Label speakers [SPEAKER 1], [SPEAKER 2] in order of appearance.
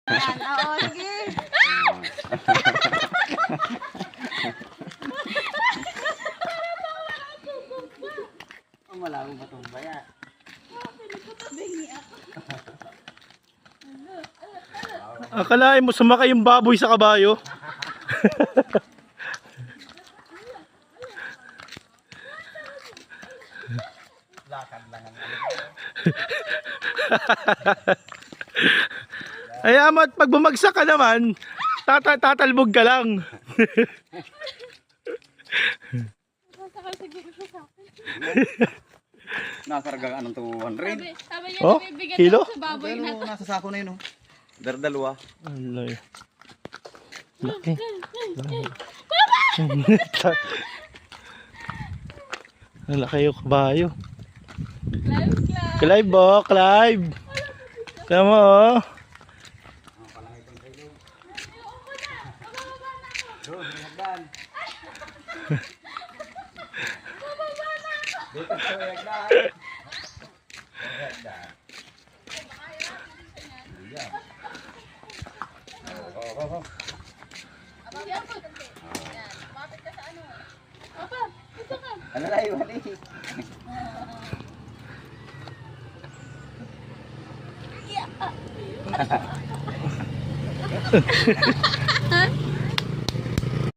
[SPEAKER 1] Yan, oo, sige.
[SPEAKER 2] Malabo ba itong baya?
[SPEAKER 3] Akalain mo sumakay yung baboy sa kabayo.
[SPEAKER 2] Lakad lang ang
[SPEAKER 3] Ay amat, pag bumagsak ka naman, tatalbog ka lang.
[SPEAKER 1] Masakal siguro siya sa akin.
[SPEAKER 2] Nasargang anong 200?
[SPEAKER 1] Sabi niya,
[SPEAKER 3] Oh,
[SPEAKER 1] nabibigyan
[SPEAKER 3] kilo?
[SPEAKER 1] ako sa baboy na
[SPEAKER 2] Pero nasa sako na yun oh. Dardalwa.
[SPEAKER 3] Alay. Laki. Ang laki yung kabayo. Clive oh, Clive. Tama oh.
[SPEAKER 2] Doon, hagdan. Dito sa hagdan. Hagdan. Iya. Oh. Ano na iwan eh?